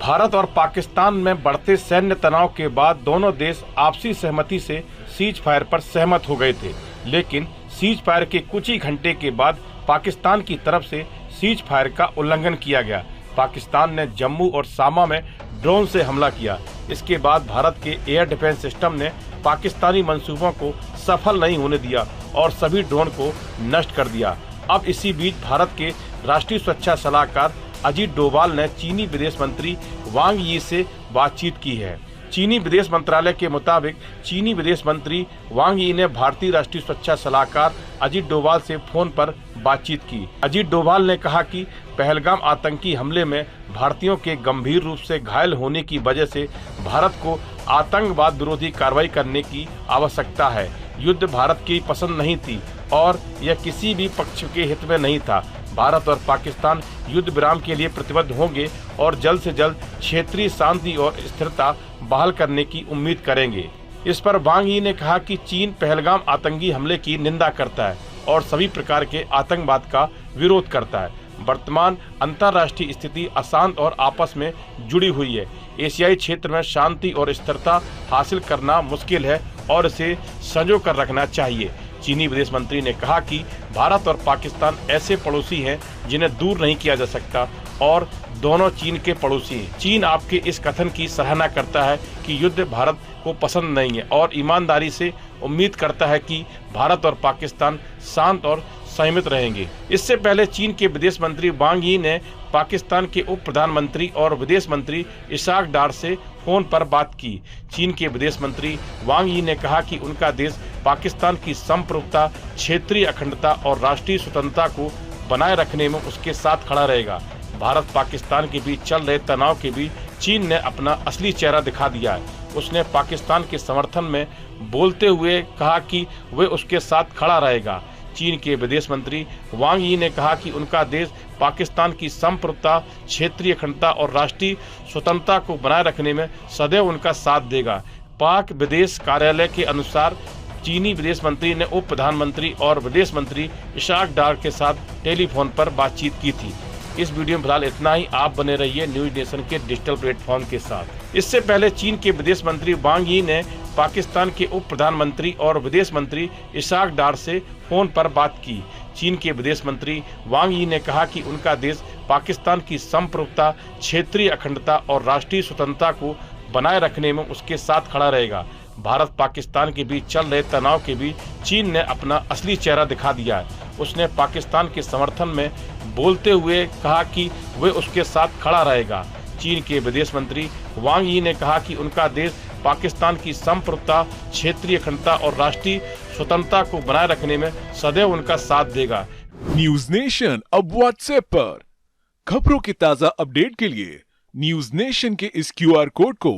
भारत और पाकिस्तान में बढ़ते सैन्य तनाव के बाद दोनों देश आपसी सहमति से सीज फायर पर सहमत हो गए थे, लेकिन सीज फायर के कुछ ही घंटे के बाद पाकिस्तान की तरफ से सीज फायर का उल्लंघन किया गया। पाकिस्तान ने जम्मू और सामा में ड्रोन से हमला किया। इसके बाद भारत के एयर डिफेंस सिस्टम ने पाकिस्तानी मंसूबों को सफल नहीं होने दिया और सभी ड्रोन को नष्ट कर दिया। अब इसी बीच भारत के राष्ट्रीय सुरक्षा सलाहकार अजीत डोभाल ने चीनी विदेश मंत्री वांग यी से बातचीत की है। चीनी विदेश मंत्रालय के मुताबिक चीनी विदेश मंत्री वांग यी ने भारतीय राष्ट्रीय सुरक्षा सलाहकार अजीत डोभाल से फोन पर बातचीत की। अजीत डोभाल ने कहा कि पहलगाम आतंकी हमले में भारतीयों के गंभीर रूप से घायल होने की वजह से भारत को आतंकवाद विरोधी कार्रवाई करने की आवश्यकता है। युद्ध भारत की पसंद नहीं थी और यह किसी भी पक्ष के हित में नहीं था। भारत और पाकिस्तान युद्ध विराम के लिए प्रतिबद्ध होंगे और जल्द से जल्द क्षेत्रीय शांति और स्थिरता बहाल करने की उम्मीद करेंगे। इस पर वांग यी ने कहा कि चीन पहलगाम आतंकी हमले की निंदा करता है और सभी प्रकार के आतंकवाद का विरोध करता है। वर्तमान अंतर्राष्ट्रीय स्थिति अशांत और आपस में जुड़ी हुई है। एशियाई क्षेत्र में शांति और स्थिरता हासिल करना मुश्किल है और इसे संजो कर रखना चाहिए। चीनी विदेश मंत्री ने कहा कि भारत और पाकिस्तान ऐसे पड़ोसी हैं जिन्हें दूर नहीं किया जा सकता और दोनों चीन के पड़ोसी हैं। चीन आपके इस कथन की सराहना करता है कि युद्ध भारत को पसंद नहीं है और ईमानदारी से उम्मीद करता है कि भारत और पाकिस्तान शांत और संयमित रहेंगे। इससे पहले चीन के विदेश मंत्री वांग यी ने पाकिस्तान के उप प्रधानमंत्री और विदेश मंत्री इशाक डार से फोन पर बात की। चीन के विदेश मंत्री वांग यी ने कहा कि उनका देश पाकिस्तान की संप्रभुता, क्षेत्रीय अखंडता और राष्ट्रीय स्वतंत्रता को बनाए रखने में उसके साथ खड़ा रहेगा। भारत पाकिस्तान के बीच चल रहे तनाव के बीच चीन ने अपना असली चेहरा दिखा दिया है। उसने पाकिस्तान के समर्थन में बोलते हुए कहा कि वह उसके साथ खड़ा रहेगा। चीन के विदेश मंत्री वांग यी ने कहा कि उनका देश पाकिस्तान की संप्रभुता, क्षेत्रीय अखंडता और राष्ट्रीय स्वतंत्रता को बनाए रखने में सदैव उनका साथ देगा। पाक विदेश कार्यालय के अनुसार चीनी विदेश मंत्री ने उप प्रधानमंत्री और विदेश मंत्री इशाक डार के साथ टेलीफोन पर बातचीत की थी। इस वीडियो में फिलहाल इतना ही। आप बने रहिए न्यूज नेशन के डिजिटल प्लेटफॉर्म के साथ। इससे पहले चीन के विदेश मंत्री वांग यी ने पाकिस्तान के उप प्रधानमंत्री और विदेश मंत्री इशाक डार से फोन पर बात की। चीन के विदेश मंत्री वांग यी ने कहा कि उनका देश पाकिस्तान की संप्रभुता, क्षेत्रीय अखंडता और राष्ट्रीय स्वतंत्रता को बनाए रखने में उसके साथ खड़ा रहेगा। भारत पाकिस्तान के बीच चल रहे तनाव के बीच चीन ने अपना असली चेहरा दिखा दिया है। उसने पाकिस्तान के समर्थन में बोलते हुए कहा कि वह उसके साथ खड़ा रहेगा। चीन के विदेश मंत्री वांग यी ने कहा कि उनका देश पाकिस्तान की संप्रभुता, क्षेत्रीय अखंडता और राष्ट्रीय स्वतंत्रता को बनाए रखने में सदैव उनका साथ देगा। न्यूज नेशन अब व्हाट्सएप पर खबरों के ताजा अपडेट के लिए न्यूज नेशन के इस QR कोड को